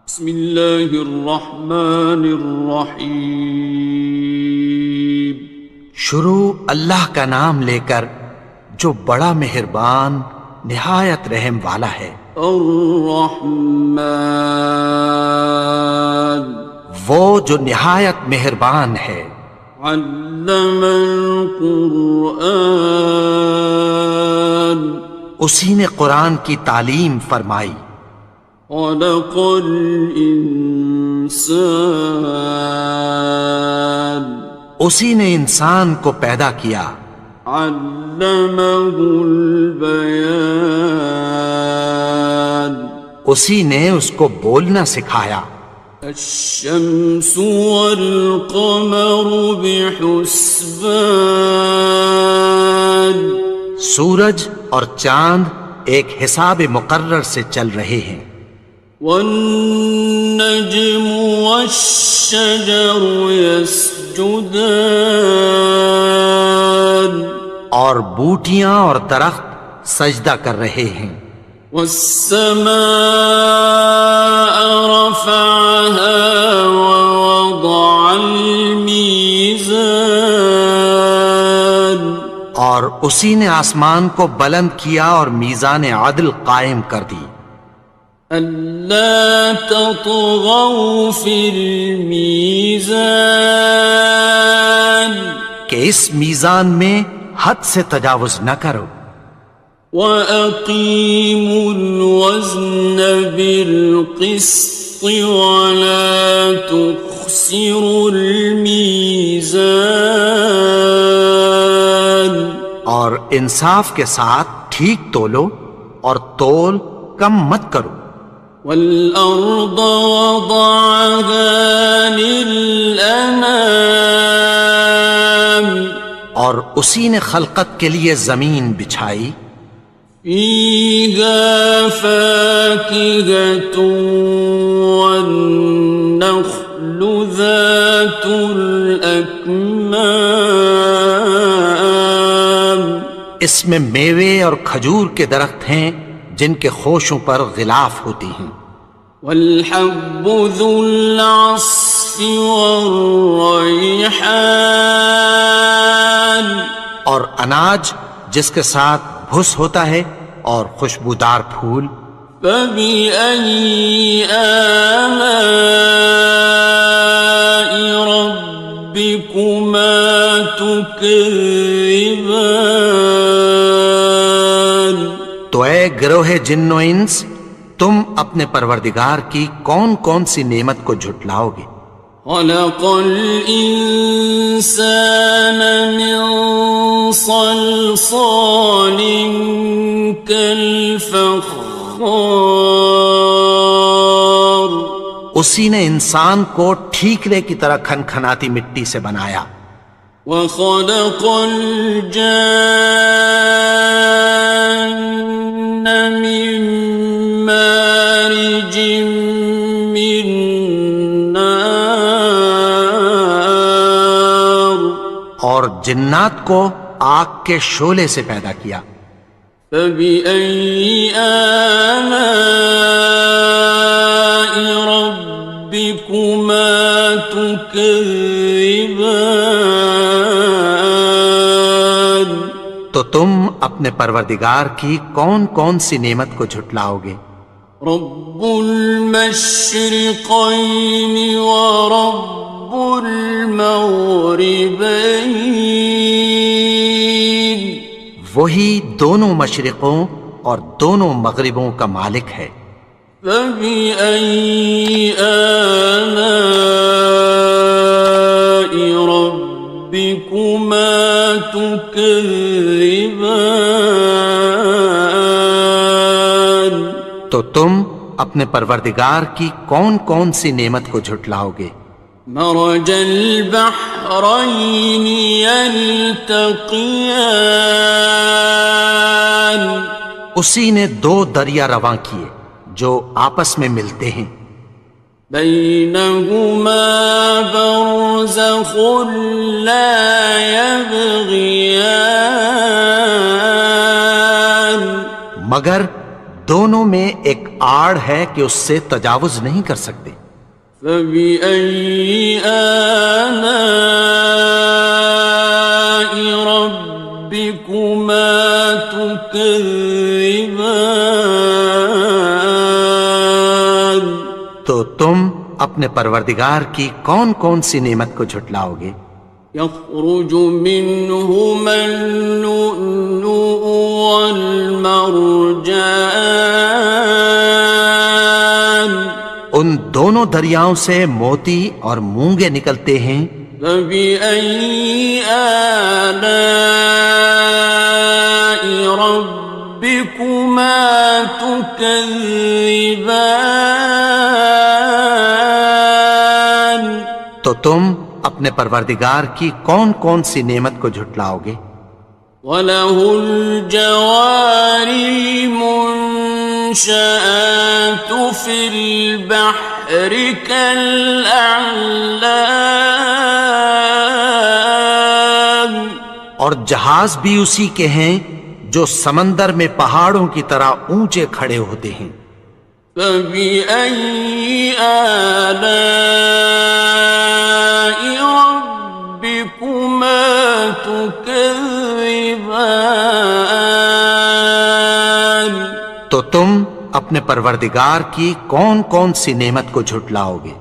بسم اللہ الرحمن الرحیم۔ شروع اللہ کا نام لے کر جو بڑا مہربان نہایت رحم والا ہے۔ الرحمن، وہ جو نہایت مہربان ہے۔ علم القرآن، اسی نے قرآن کی تعلیم فرمائی۔ خلق الانسان، اسی نے انسان کو پیدا کیا۔ علمہ البیان، اسی نے اس کو بولنا سکھایا۔ الشمس والقمر بحسبان، سورج اور چاند ایک حساب مقرر سے چل رہے ہیں۔ والنجم والشجر يسجدان، اور بوٹیاں اور درخت سجدہ کر رہے ہیں۔ والسماء رفعها ووضع الميزان، اور اسی نے آسمان کو بلند کیا اور میزان عدل قائم کر دی۔ ألا تطغوا في الميزان، کہ اس میزان میں حد سے تجاوز نہ کرو۔ وَأَقِيمُوا الْوَزْنَ بِالْقِسْطِ وَلَا تُخْسِرُوا الْمِيزَانَ، اور انصاف کے ساتھ ٹھیک تولو اور تول کم مت کرو۔ وَالْأَرْضَ وَضَعَهَا لِلْأَنَامِ، اور اسی نے خلقت کے لیے زمین بچھائی۔ فِيهَا فَاكِهَةٌ وَالنَّخْلُ ذَاتُ الْأَكْمَامِ، اس میں میوے اور کھجور کے درخت ہیں جن کے خوشوں پر غلاف ہوتی ہیں۔ وَالْحَبُّ ذُو الْعَصْفِ وَالرَّيْحَانِ، اور اناج جس کے ساتھ بھس ہوتا ہے اور خوشبودار پھول۔ فَبِأَيِّ آلَاءِ رَبِّكُمَا تُكَذِّبَانِ، تو اے گروہ جن و انس، تم اپنے پروردگار کی کون کون سی نعمت کو جھٹلاؤ گے؟ خَلَقَ الْإِنسَانَ مِنْ صَلْصَالٍ كَالْفَخَّارِ، اسی نے انسان کو ٹھیکرے کی طرح کھنکھناتی مٹی سے بنایا۔ وَخَلَقَ الْجَانَّ مِن مَّارِجٍ مِّن نَّارٍ، اور جنات کو آگ کے شعلے سے پیدا کیا۔ فَبِأَيِّ آلَاءِ رَبِّكُمَا تُكَذِّبَانِ، تو تم اپنے پروردگار کی کون کون سی نعمت کو جھٹلاؤ گے؟ رب المشرقین ورب المغربین، وہی دونوں مشرقوں اور دونوں مغربوں کا مالک ہے۔ فَبِأَيِّ آلَاءِ رَبِّكُمَا تُكَذِّبَانِ، تو تم اپنے پروردگار کی کون کون سی نعمت کو جھٹلاؤ گے؟ مرج البحرین یلتقیان، اسی نے دو دریا رواں کیے جو آپس میں ملتے ہیں۔ بینہما برزخ لا یبغیان، مگر دونوں میں ایک آڑ ہے کہ اس سے تجاوز نہیں کر سکتے۔ فبأي آلاء ربكما تكذبان؟ تو تم اپنے پروردگار کی کون کون سی نعمت کو جھٹلاؤ گے؟ يخرج منهما اللؤلؤ والمرجان، ان دونوں دریاؤں سے موتی اور مونگے نکلتے ہیں۔ فبأي آلاء ربكما تكذبان؟ تو تم اپنے پروردگار کی کون کون سی نعمت کو جھٹلاؤ گے؟ وَلَهُ الْجَوَارِ الْمُنشَآتُ فِي الْبَحْرِ كَالْأَعْلَامِ، اور جہاز بھی اسی کے ہیں جو سمندر میں پہاڑوں کی طرح اونچے کھڑے ہوتے ہیں۔ فَبِأَيِّ آلَاءِ رَبِّكُمَا تُكَذِّبَانِ؟ تو تم اپنے پروردگار کی کون کون سی نعمت کو جھٹلاؤ گے؟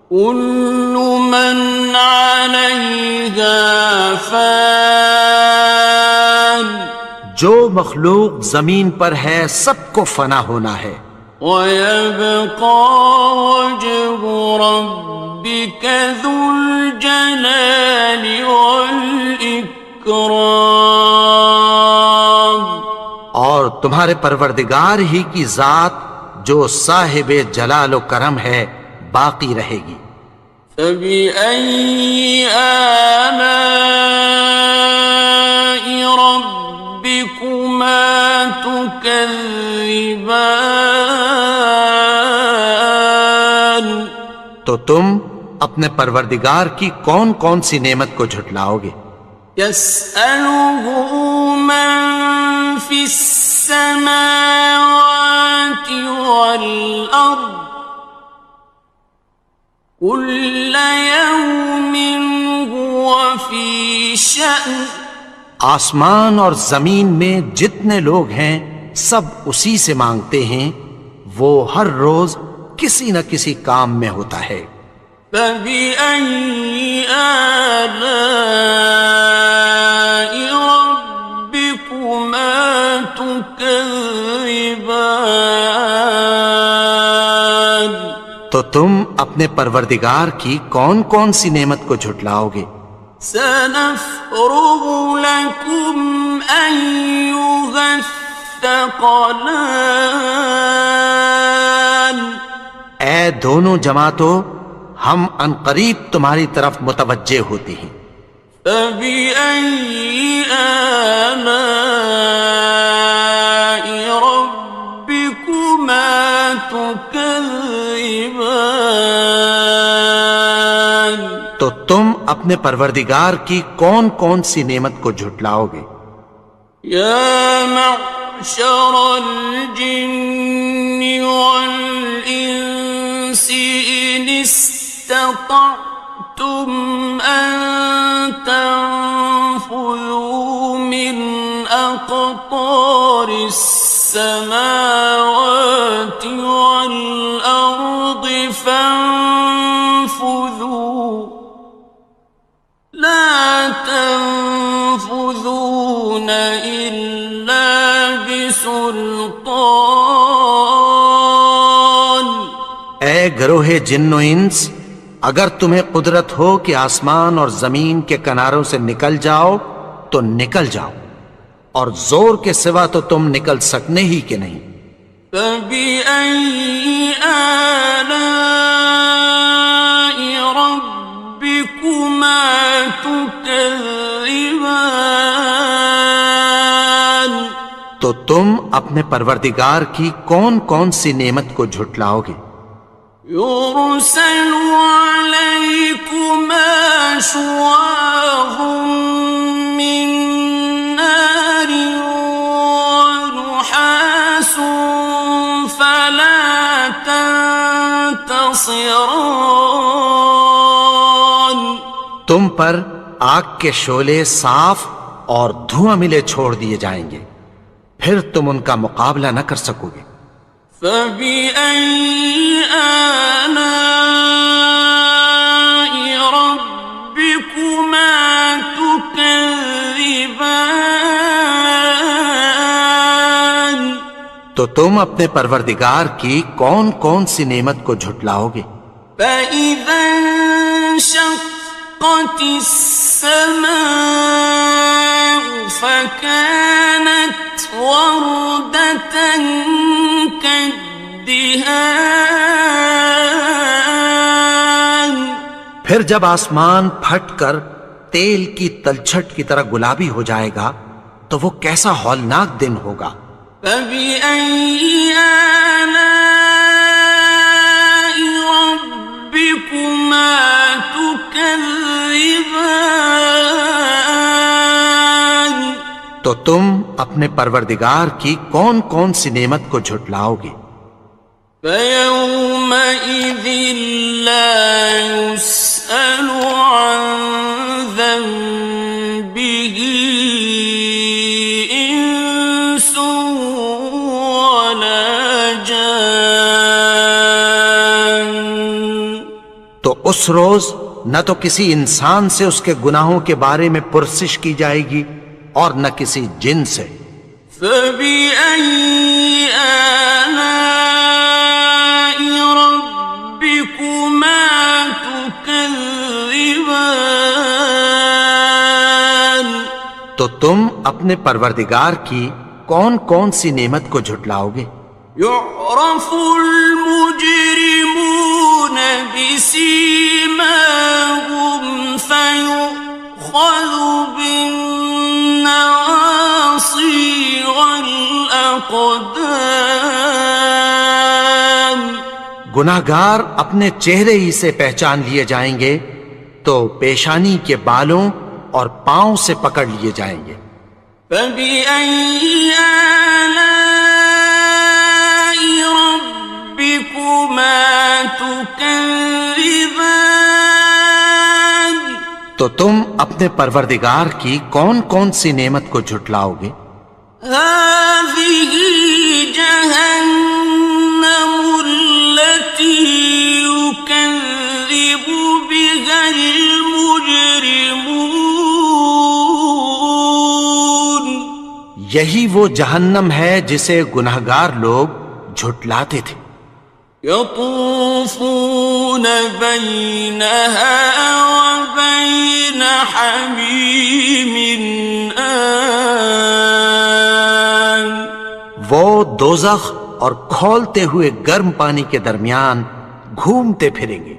كُلُّ مَنْ عَلَيْهَا فَانٍ، جو مخلوق زمین پر ہے سب کو فنا ہونا ہے۔ وَيَبْقَى وَجْهُ رَبِّكَ ذُو الْجَلَالِ وَالْإِكْرَامِ، اور تمہارے پروردگار ہی کی ذات جو صاحب جلال و کرم ہے باقی رہے گی۔ فَبِأَيِّ آلَاءِ رَبِّكُمَا تُكَذِّبَانِ؟ تو تم اپنے پروردگار کی کون کون سی نعمت کو جھٹلاؤ گے؟ يَسْأَلُهُ مَن فِي السَّمَاوَاتِ وَالْأَرْضِ كُلَّ يَوْمٍ هُوَ فِي شَأْنٍ، آسمان اور زمین میں جتنے لوگ ہیں سب اسی سے مانگتے ہیں، وہ ہر روز کسی نہ کسی کام میں ہوتا ہے۔ فَبِأَيِّ آلَاءِ رَبِّكُمَا تُكَذِّبَانِ؟ تو تم اپنے پروردگار کی کون کون سی نعمت کو جھٹلاؤ گے؟ سَنَفْرُغُ لَكُمْ أَيُّهَ الثَّقَلَانِ، اے دونوں جماعتوں، ہم عنقریب تمہاری طرف متوجہ ہوتے ہیں۔ فَبِأَيِّ آلَاءِ رَبِّكُمَا تُكَذِّبَانِ؟ تو تم اپنے پروردگار کی کون کون سی نعمت کو جھٹلاؤ گے؟ يَا مَعْشَرَ الْجِنِّ وَالْإِنسِ إِنِ اسْتَطَعْتُمْ أَن تَنفُذُوا مِنْ أَقْطَارِ السَّمَاوَاتِ وَالْأَرْضِ فَانفُذُوا لَا تَنفُذُونَ إِلَّا بِسُلْطَانٍ۔ اے گروہ جن و انس، اگر تمہیں قدرت ہو کہ آسمان اور زمین کے کناروں سے نکل جاؤ تو نکل جاؤ، اور زور کے سوا تو تم نکل سکنے ہی کہ نہیں۔ فَبِأَيِّ آلَاءِ رَبِّكُمَا تُكَذِّبَانِ؟ تو تم اپنے پروردگار کی کون کون سی نعمت کو جھٹلاؤ گے؟ يُرْسَلُ عَلَيْكُمَا شُوَاظٌ مِّن نَّارٍ وَنُحَاسٌ ينتصران تم پر آگ کے شعلے صاف اور دھواں ملے چھوڑ دیے جائیں گے، پھر تم ان کا مقابلہ نہ کر سکو گے۔ فبأي آلاء ربكما تكذبان تو تم اپنے پروردگار کی کون کون سی نعمت کو جھٹلاؤ گے؟ فإذا انشقت السماء فكانت وردة كالدهان پھر جب آسمان پھٹ کر تیل کی تلچھٹ کی طرح گلابی ہو جائے گا تو وہ کیسا ہولناک دن ہوگا۔ فبأي آلاء ربكما تكذبان تو تم اپنے پروردگار کی کون کون سی نعمت کو جھٹلاؤ گے؟ فيومئذ لا يسأل عن ذنبه إنس ولا جان تو اس روز نہ تو کسی انسان سے اس کے گناہوں کے بارے میں پرسش کی جائے گی اور نہ کسی جن سے۔ فبأي آلاء ربكما تكذبان تو تم اپنے پروردگار کی کون کون سی نعمت کو جھٹلاؤ گے؟ يعرف المجرمون بسيماهم فيؤخذ بالنواصي والأقدام گناہگار اپنے چہرے ہی سے پہچان لیے جائیں گے تو پیشانی کے بالوں اور پاؤں سے پکڑ لیے جائیں گے۔ فبأي آلاء ربكما تكذبان تو تم اپنے پروردگار کی کون کون سی نعمت کو جھٹلاؤ گے؟ هذه جهنم التي يكذب بها المجرمون یہی وہ جہنم ہے جسے گناہگار لوگ جھٹلاتے تھے۔ يطوفون بينها وبين حميم آن وہ دوزخ اور کھولتے ہوئے گرم پانی کے درمیان گھومتے پھریں گے۔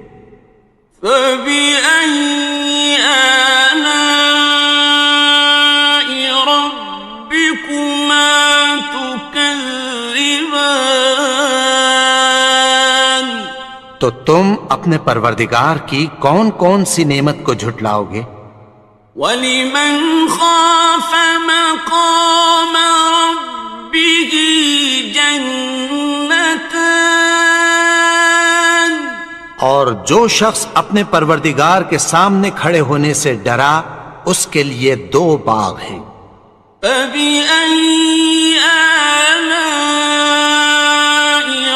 فبأي آلاء ربكما تكذبان تو تم اپنے پروردگار کی کون کون سی نعمت کو جھٹلاؤ گے؟ وَلِمَنْ خَافَ مَقَامَ رَبِّهِ جَنَّتَانِ اور جو شخص اپنے پروردگار کے سامنے کھڑے ہونے سے ڈرا اس کے لیے دو باغ ہیں۔ فَبِأَيِّ آلَاءِ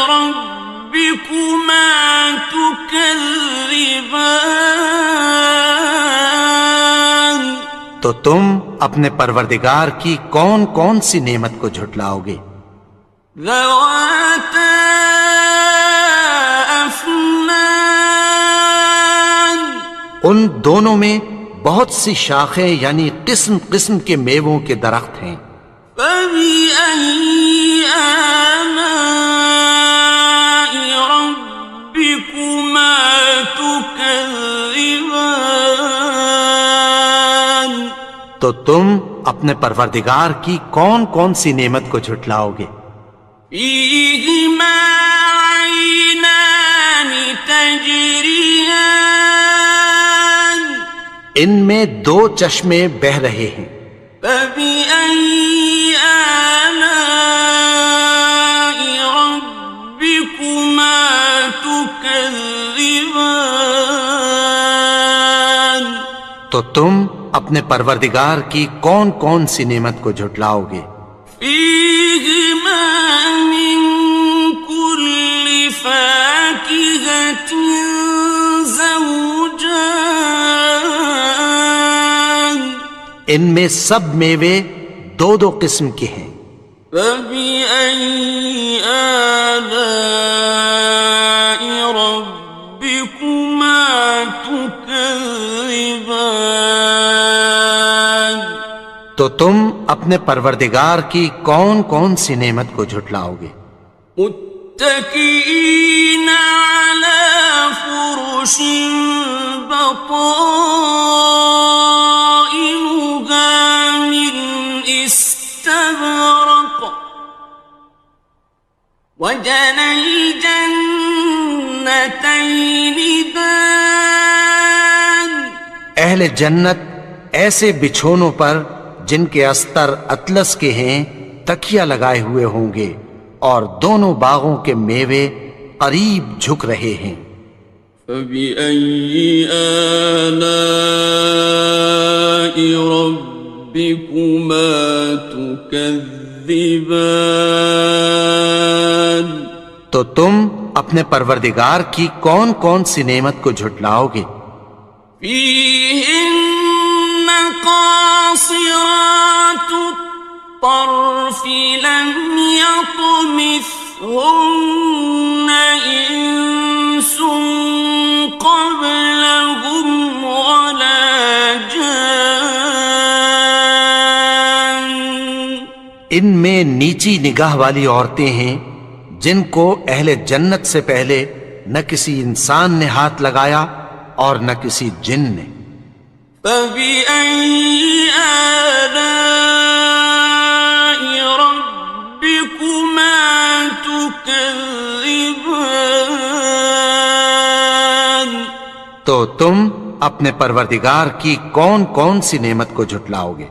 رَبِّكُمَا تُكَذِّبَانِ تو تم اپنے پروردگار کی کون کون سی نعمت کو جھٹلاؤ گے؟ ذَوَاتَا أَفْنَانٍ ان دونوں میں بہت سی شاخیں یعنی قسم قسم کے میووں کے درخت ہیں۔ فَبِأَيِّ آلَاءِ رَبِّكُمَا تُكَذِّبَانِ تو تم اپنے پروردگار کی کون کون سی نعمت کو جھٹلاؤ گے؟ فِيهِمَا عَيْنَانِ تَجْرِيَانِ ان میں دو چشمے بہہ رہے ہیں۔ فَبِأَيِّ آلَاءِ رَبِّكُمَا تُكَذِّبَانِ تكذبان تو تم اپنے پروردگار کی کون کون سی نعمت کو جھٹلاؤ گے؟ فيهما من كل فاكهة زوجان ان میں سب میوے دو دو قسم کے ہیں۔ فبأي آلاء ربكما تكذبان تو تم اپنے پروردگار کی کون کون سی نعمت کو جھٹلاؤ گے؟ متكئين على فرش بطائنها من استبرق وجنى الجنتين دان اہل جنت ایسے بچھونوں پر جن کے استر اطلس کے ہیں تکیہ لگائے ہوئے ہوں گے، اور دونوں باغوں کے میوے قریب جھک رہے ہیں۔ فبأي آلاء ربكما تكذبان تو تم اپنے پروردگار کی کون کون سی نعمت کو جھٹلاؤ گے؟ فيهن قاصرات الطرف لم يطمثهن إنس قبلهم ولا جان ان میں نیچی نگاہ والی عورتیں ہیں جن کو اہل جنت سے پہلے نہ کسی انسان نے ہاتھ لگایا اور نہ کسی جن نے۔ فبأي آلاء ربكما تكذبان تو تم اپنے پروردگار کی کون کون سی نعمت کو جھٹلاؤ گے؟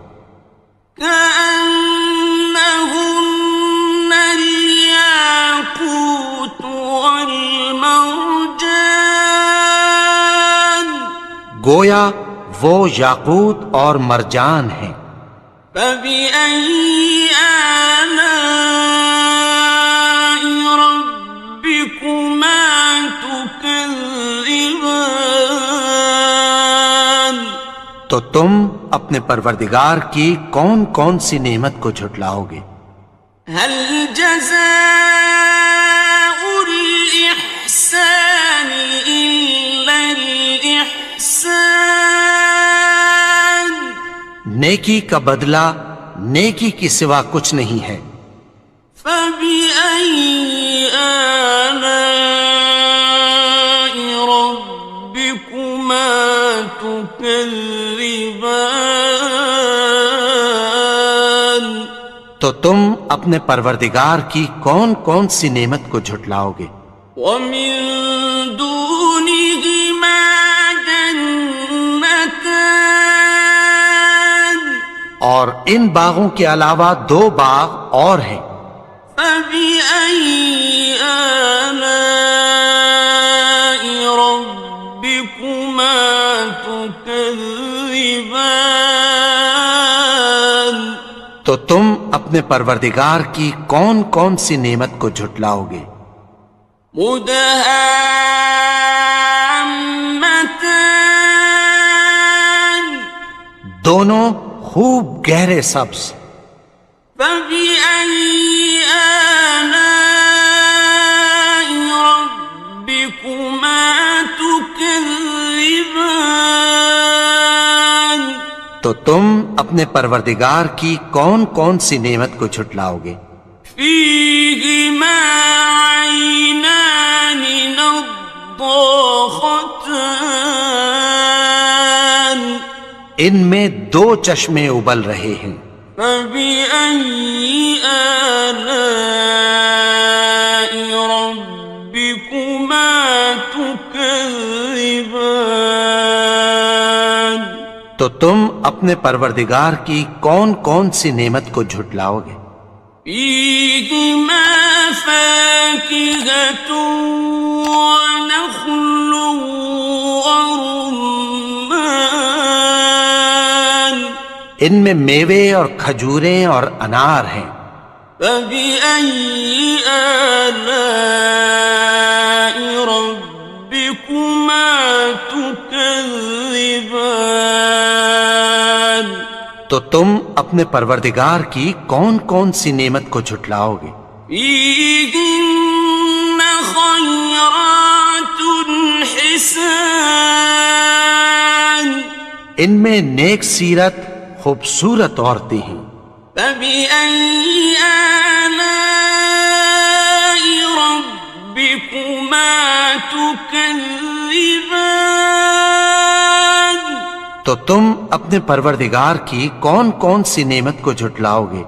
كأنهن الياقوت والمرجان گویا وہ یاقوت اور مرجان ہیں۔ فبأي آلاء ربكما تكذبان تو تم اپنے پروردگار کی کون کون سی نعمت کو جھٹلاؤ گے؟ هل جزاء الإحسان إلا الإحسان نیکی کا بدلہ نیکی کی سوا کچھ نہیں ہے۔ فبأي آلاء ربكما تكذبان تو تم اپنے پروردگار کی کون کون سی نعمت کو جھٹلاؤ گے؟ ومن دونهما جنتان اور ان باغوں کے علاوہ دو باغ اور ہیں۔ فبأي آلاء ربكما تكذبان تو تم اپنے پروردگار کی کون کون سی نعمت کو جھٹلاؤ گے؟ مدهامتان دونوں خوب گہرے سبز۔ فبأي آلاء ربكما تكذبان تو تم اپنے پروردگار کی کون کون سی نعمت کو جھٹلاؤ گے؟ فيهما عينان نضاختان ان میں دو چشمے ابل رہے ہیں۔ فبأي آلاء ربكما تكذبان تو تم اپنے پروردگار کی کون کون سی نعمت کو جھٹلاؤ گے؟ فيهما فاكهة ونخل ورمان ان میں میوے اور کھجوریں اور انار ہیں. فبأي آلاء ربكما تكذبان تو تم اپنے پروردگار کی کون کون سی نعمت کو جھٹلاؤ گے؟ فيهن خيرات حسان ان میں نیک سیرت خوبصورت عورتیں ہیں. فبأي آلاء ربكما تكذبان تو تم اپنے پروردگار کی کون کون سی نعمت کو جھٹلاؤ گے؟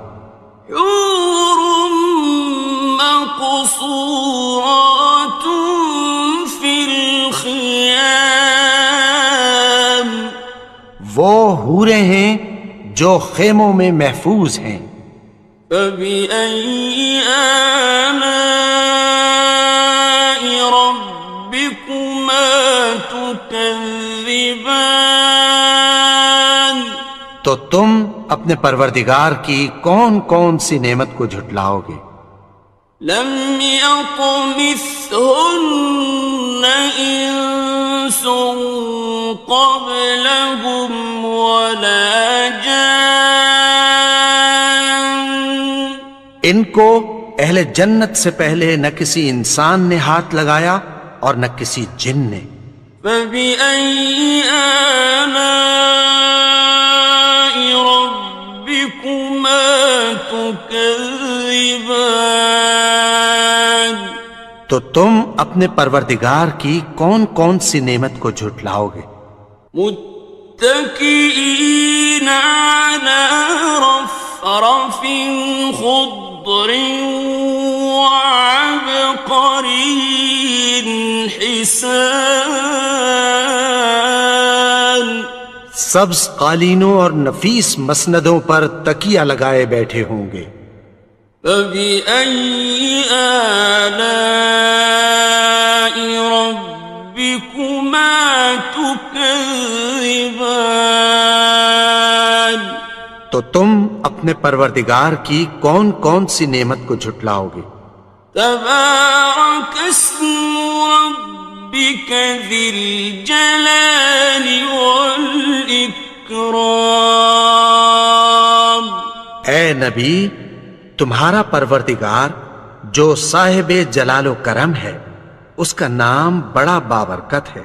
حور مقصورات في الخيام وہ حوریں ہیں جو خیموں میں محفوظ ہیں. فبأي آلاء ربكما تكذبان تو تم اپنے پروردگار کی کون کون سی نعمت کو جھٹلاؤ گے؟ لم يطمثهن إنس قبلهم ولا جان ان کو اہل جنت سے پہلے نہ کسی انسان نے ہاتھ لگایا اور نہ کسی جن نے. فبأي آلاء ربكما تكذبان تو تم اپنے پروردگار کی کون کون سی نعمت کو جھٹلاؤ گے؟ متكئين على رفرف خضر وعبقري حسان سبز قالینوں اور نفیس مسندوں پر تکیہ لگائے بیٹھے ہوں گے. فبأي آلاء ربكما تكذبان تو تم اپنے پروردگار کی کون کون سی نعمت کو جھٹلاؤ گے؟ تبارك اسم ربك ذي الجلال والإكرام اے نبی، تمہارا پروردگار جو صاحب جلال و کرم ہے، اس کا نام بڑا بابرکت ہے.